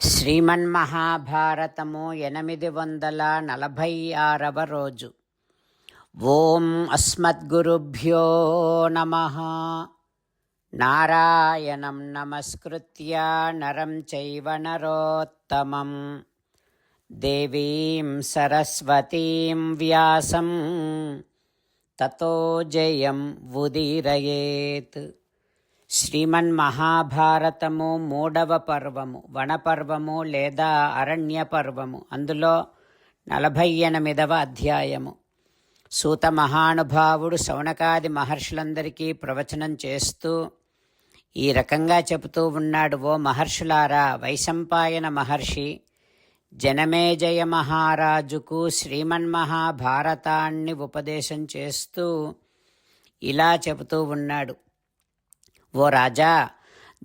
శ్రీమన్మహాభారతము 846వ రోజు. ఓం అస్మద్గురుభ్యో నమః. నారాయణం నమస్కృత్య నరం చైవ నరోత్తమం దేవీం సరస్వతీం వ్యాసం తతో జయం ఉదీరయేత్. శ్రీమన్మహాభారతము 3వ పర్వము, వనపర్వము లేదా అరణ్య పర్వము. అందులో 48వ అధ్యాయము. సూత మహానుభావుడు శౌనకాది మహర్షులందరికీ ప్రవచనం చేస్తూ ఈ రకంగా చెబుతూ ఉన్నాడు. ఓ మహర్షులారా, వైశంపాయన మహర్షి జనమేజయ మహారాజుకు శ్రీమన్మహాభారతాన్ని ఉపదేశం చేస్తూ ఇలా చెబుతూ ఉన్నాడు. ఓ రాజా,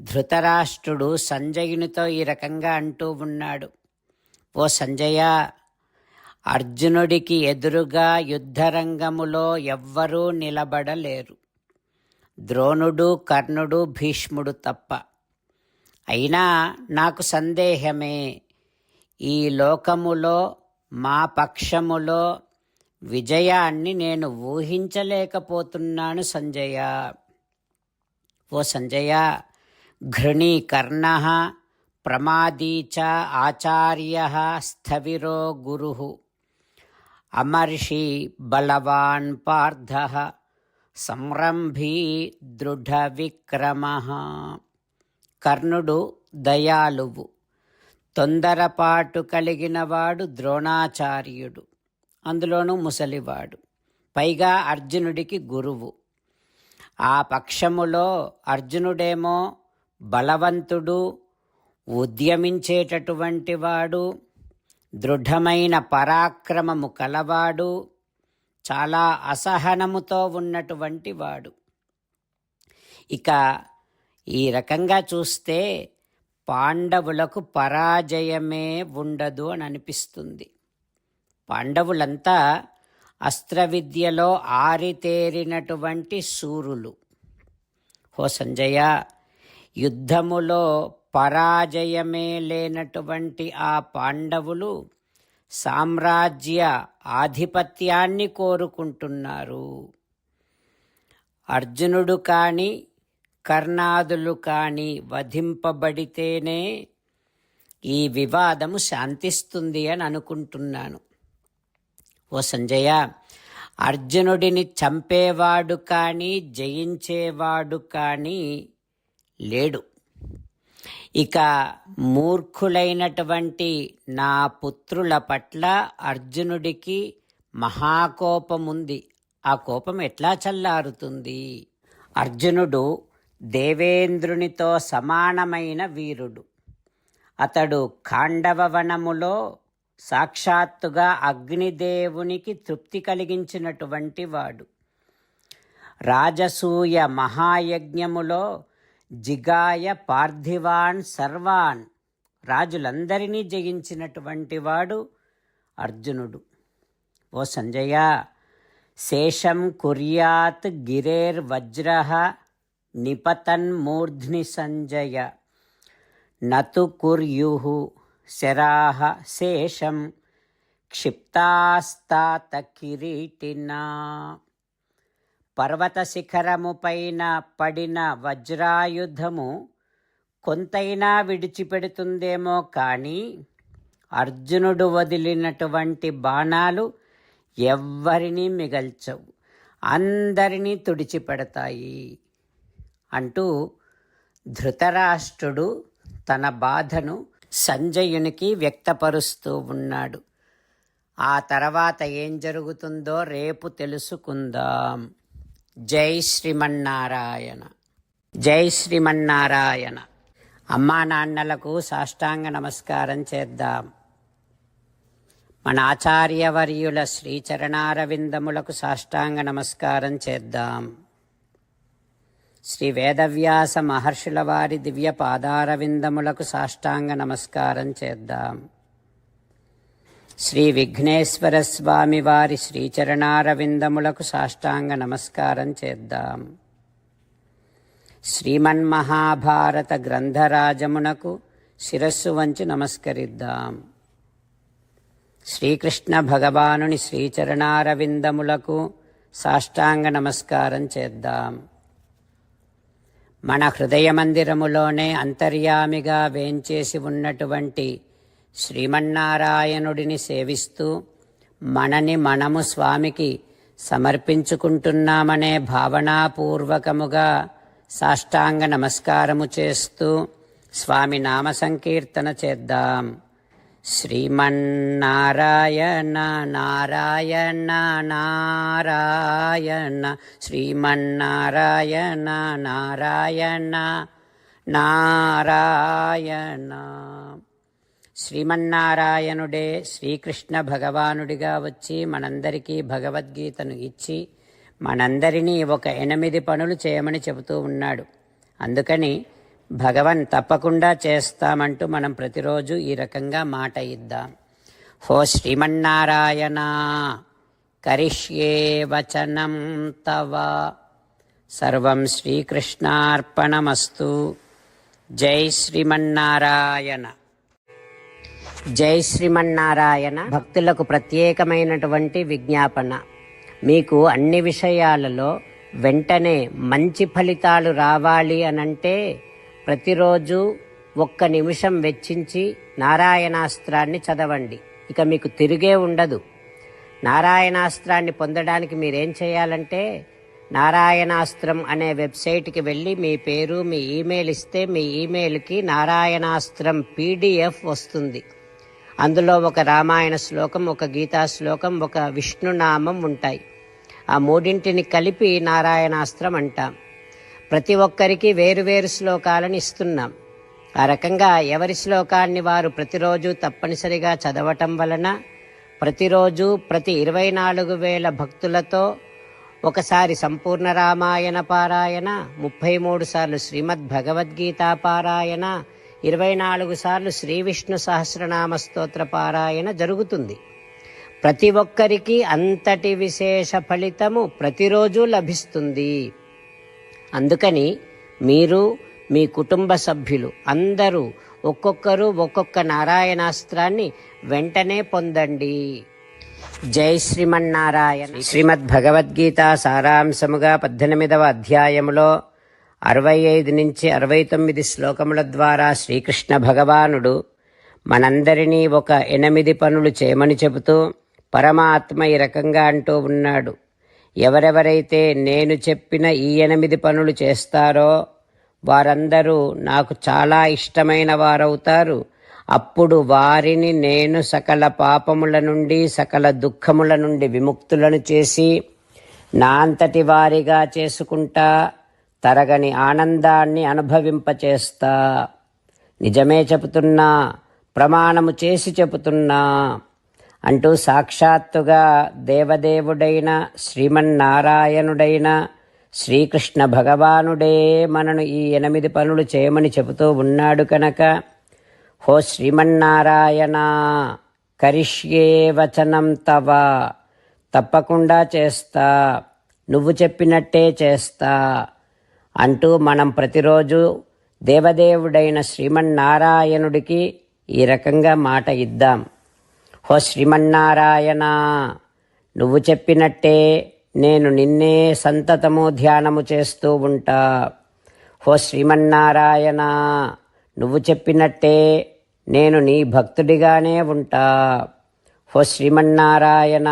ధృతరాష్ట్రుడు సంజయునితో ఈ రకంగా అంటూ ఉన్నాడు. ఓ సంజయ, అర్జునుడికి ఎదురుగా యుద్ధరంగములో ఎవ్వరూ నిలబడలేరు, ద్రోణుడు, కర్ణుడు, భీష్ముడు తప్ప. అయినా నాకు సందేహమే, ఈ లోకములో మా పక్షములో విజయాన్ని నేను ఊహించలేకపోతున్నాను సంజయ. ఓ సంజయ, ఘృణీ కర్ణః ప్రమాదీ చ ఆచార్యః స్థవిరో గురుః అమర్షి బలవాన్ పార్థః సంరంభీ దృఢ విక్రమః. కర్ణుడు దయాళువు, తొందరపాటు కలిగినవాడు ద్రోణాచార్యుడు, అందులోనూ ముసలివాడు, పైగా అర్జునుడికి గురువు. ఆ పక్షములో అర్జునుడేమో బలవంతుడు, ఉద్యమించేటటువంటి వాడు, దృఢమైన పరాక్రమము కలవాడు, చాలా అసహనముతో ఉన్నటువంటి వాడు. ఇక ఈ రకంగా చూస్తే పాండవులకు పరాజయమే ఉండదు అని అనిపిస్తుంది. పాండవులంతా అస్త్రవిద్యలో ఆరితేరినటువంటి శూరులు. ఓ సంజయ, యుద్ధములో పరాజయమే లేనటువంటి ఆ పాండవులు సామ్రాజ్య ఆధిపత్యాన్ని కోరుకుంటున్నారు. అర్జునుడు కానీ కర్ణాదులు కానీ వధింపబడితేనే ఈ వివాదము శాంతిస్తుంది అని అనుకుంటున్నాను. ఓ సంజయ, అర్జునుడిని చంపేవాడు కానీ జయించేవాడు కానీ లేడు. ఇక మూర్ఖులైనటువంటి నా పుత్రుల పట్ల అర్జునుడికి మహాకోపముంది. ఆ కోపం ఎట్లా చల్లారుతుంది? అర్జునుడు దేవేంద్రునితో సమానమైన వీరుడు. అతడు ఖాండవ వనములో సాక్షాత్తుగా అగ్నిదేవునికి తృప్తి కలిగించినటువంటి వాడు. రాజసూయ మహాయజ్ఞములో జిగాయ పార్థివాన్ సర్వాన్, రాజులందరినీ జయించినటువంటి వాడు అర్జునుడు. ఓ సంజయ, శేషం కుర్యాత్ గిరేర్ వజ్రః నిపతన్ మూర్ధ్ని సంజయ నతు కుర్యుః శరాః శేషం క్షిప్తాస్తాత కిరీటినా. పర్వత శిఖరము పైన పడిన వజ్రాయుధము కొంతైనా విడిచిపెడుతుందేమో కానీ అర్జునుడు వదిలినటువంటి బాణాలు ఎవ్వరినీ మిగల్చవు, అందరినీ తుడిచిపెడతాయి అంటూ ధృతరాష్ట్రుడు తన బాధను సంజయునికి వ్యక్తపరుస్తూ ఉన్నాడు. ఆ తర్వాత ఏం జరుగుతుందో రేపు తెలుసుకుందాం. జై శ్రీమన్నారాయణ. జై శ్రీమన్నారాయణ. అమ్మా నాన్నలకు సాష్టాంగ నమస్కారం చేద్దాం. మన ఆచార్యవర్యుల శ్రీచరణారవిందములకు సాష్టాంగ నమస్కారం చేద్దాం. శ్రీ వేదవ్యాస మహర్షుల వారి దివ్య పాదారవిందములకు సాష్టాంగ నమస్కారం చేద్దాం. శ్రీ విఘ్నేశ్వర స్వామి వారి శ్రీచరణారవిందములకు సాష్టాంగ నమస్కారం చేద్దాం. శ్రీమన్మహాభారత గ్రంథరాజమునకు శిరస్సు వంచి నమస్కరిద్దాం. శ్రీకృష్ణ భగవానుని శ్రీచరణారవిందములకు సాష్టాంగ నమస్కారం చేద్దాం. మన హృదయ మందిరములోనే అంతర్యామిగా వేంచేసి ఉన్నటువంటి శ్రీమన్నారాయణుడిని సేవిస్తూ మనని మనము స్వామికి సమర్పించుకుంటున్నామనే భావనాపూర్వకముగా సాష్టాంగ నమస్కారము చేస్తూ స్వామి నామ సంకీర్తన చేద్దాం. శ్రీమన్నారాయణ నారాయణ నారాయణ శ్రీమన్నారాయణ నారాయణ నారాయణ. శ్రీమన్నారాయణుడే శ్రీకృష్ణ భగవానుడిగా వచ్చి మనందరికీ భగవద్గీతను ఇచ్చి మనందరినీ ఒక 8 పనులు చేయమని చెబుతూ ఉన్నాడు. అందుకని భగవన్ తప్పకుండా చేస్తామంటూ మనం ప్రతిరోజు ఈ రకంగా మాట ఇద్దాం. హో శ్రీమన్నారాయణ కరిష్యే వచనం తవ సర్వం శ్రీకృష్ణార్పణమస్తు. జై శ్రీమన్నారాయణ. జై శ్రీమన్నారాయణ. భక్తులకు ప్రత్యేకమైనటువంటి విజ్ఞాపన. మీకు అన్ని విషయాలలో వెంటనే మంచి ఫలితాలు రావాలి అనంటే ప్రతిరోజు 1 నిమిషం వెచ్చించి నారాయణాస్త్రాన్ని చదవండి. ఇక మీకు తిరిగే ఉండదు. నారాయణాస్త్రాన్ని పొందడానికి మీరేం చేయాలంటే నారాయణాస్త్రం అనే వెబ్సైట్కి వెళ్ళి మీ పేరు మీ ఈమెయిల్ ఇస్తే మీ ఈమెయిల్కి నారాయణాస్త్రం PDF వస్తుంది. అందులో ఒక రామాయణ శ్లోకం, ఒక గీతా శ్లోకం, ఒక విష్ణునామం ఉంటాయి. ఆ 3 కలిపి నారాయణాస్త్రం అంటాం. ప్రతి ఒక్కరికి వేరువేరు శ్లోకాలను ఇస్తున్నాం. ఆ రకంగా ఎవరి శ్లోకాన్ని వారు ప్రతిరోజు తప్పనిసరిగా చదవటం వలన ప్రతిరోజు ప్రతి 24,000 భక్తులతో ఒకసారి సంపూర్ణ రామాయణ పారాయణ, 33 సార్లు శ్రీమద్ భగవద్గీత పారాయణ, 24 సార్లు శ్రీ విష్ణు సహస్రనామ స్తోత్ర పారాయణ జరుగుతుంది. ప్రతి ఒక్కరికి అంతటి విశేష ఫలితము ప్రతిరోజు లభిస్తుంది. అందుకని మీరు మీ కుటుంబ సభ్యులు అందరూ ఒక్కొక్కరు ఒక్కొక్క నారాయణాస్త్రాన్ని వెంటనే పొందండి. జై శ్రీమన్నారాయణ. శ్రీమద్ భగవద్గీత సారాంశముగా 18వ అధ్యాయములో 65 నుంచి 69 శ్లోకముల ద్వారా శ్రీకృష్ణ భగవానుడు మనందరినీ ఒక 8 పనులు చేయమని చెబుతూ పరమాత్మ ఈ రకంగా అంటూ ఉన్నాడు. ఎవరెవరైతే నేను చెప్పిన ఈ 8 పనులు చేస్తారో వారందరూ నాకు చాలా ఇష్టమైన వారవుతారు. అప్పుడు వారిని నేను సకల పాపముల నుండి సకల దుఃఖముల నుండి విముక్తులను చేసి నా అంతటి వారిగా చేసుకుంటా, తరగని ఆనందాన్ని అనుభవింపచేస్తా. నిజమే చెబుతున్నా, ప్రమాణము చేసి చెబుతున్నా అంటూ సాక్షాత్తుగా దేవదేవుడైన శ్రీమన్నారాయణుడైన శ్రీకృష్ణ భగవానుడే మనను ఈ 8 పనులు చేయమని చెబుతూ ఉన్నాడు కనుక హో శ్రీమన్నారాయణ కరిష్యే వచనం తవ, తప్పకుండా చేస్తా, నువ్వు చెప్పినట్టే చేస్తా అంటూ మనం ప్రతిరోజు దేవదేవుడైన శ్రీమన్నారాయణుడికి ఈ రకంగా మాట ఇద్దాం. హో శ్రీమన్నారాయణ, నువ్వు చెప్పినట్టే నేను నిన్నే సంతతము ధ్యానము చేస్తూ ఉంటా. హో శ్రీమన్నారాయణ, నువ్వు చెప్పినట్టే నేను నీ భక్తుడిగానే ఉంటా. హో శ్రీమన్నారాయణ,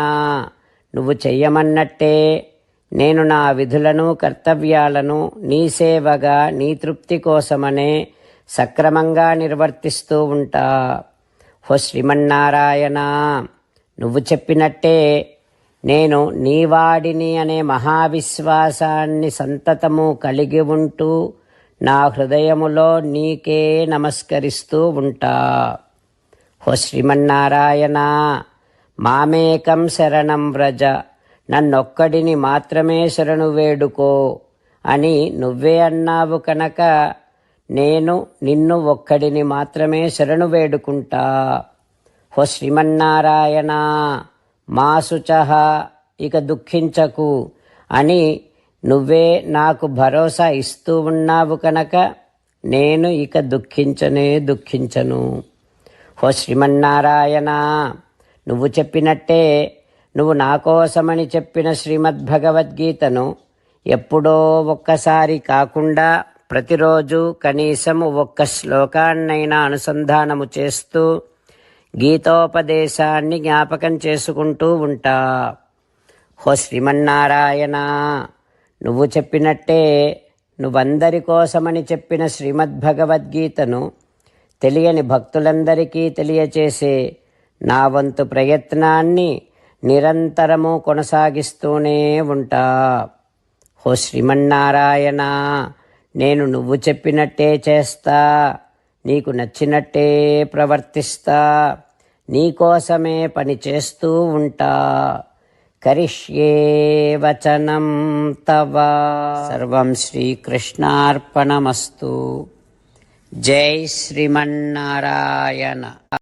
నువ్వు చెయ్యమన్నట్టే నేను నా విధులను కర్తవ్యాలను నీ సేవగా నీ తృప్తి కోసమనే సక్రమంగా నిర్వర్తిస్తూ ఉంటా. హో శ్రీమన్నారాయణ, నువ్వు చెప్పినట్టే నేను నీవాడిని అనే మహావిశ్వాసాన్ని సంతతము కలిగి ఉంటూ నా హృదయములో నీకే నమస్కరిస్తూ ఉంటా. హో శ్రీమన్నారాయణ, మామేకం శరణం వ్రజ, నన్నొక్కడిని మాత్రమే శరణు వేడుకో అని నువ్వే అన్నావు కనుక నేను నిన్ను ఒక్కడిని మాత్రమే శరణు వేడుకుంటా. హో శ్రీమన్నారాయణ, మా శుచః, ఇక దుఃఖించకు అని నువ్వే నాకు భరోసా ఇస్తూ ఉన్నావు కనుక నేను ఇక దుఃఖించను. ఓ శ్రీమన్నారాయణ, నువ్వు చెప్పినట్టే, నువ్వు నా కోసమని చెప్పిన శ్రీమద్భగవద్గీతను ఎప్పుడో ఒక్కసారి కాకుండా ప్రతిరోజు కనీసము ఒక్క శ్లోకాన్నైనా అనుసంధానము చేస్తూ గీతోపదేశాన్ని జ్ఞాపకం చేసుకుంటూ ఉంటా. ఓ శ్రీమన్నారాయణ, నువ్వు చెప్పినట్టే, నువ్వందరి కోసమని చెప్పిన శ్రీమద్భగవద్గీతను తెలియని భక్తులందరికీ తెలియచేసే నా వంతు ప్రయత్నాన్ని నిరంతరము కొనసాగిస్తూనే ఉంటా. ఓ శ్రీమన్నారాయణ, నేను నువ్వు చెప్పినట్టే చేస్తా, నీకు నచ్చినట్టే ప్రవర్తిస్తా, నీకోసమే పని చేస్తూ ఉంటా. కరిష్యే వచనం తవ. సర్వం శ్రీకృష్ణార్పణమస్తు. జై శ్రీమన్నారాయణ.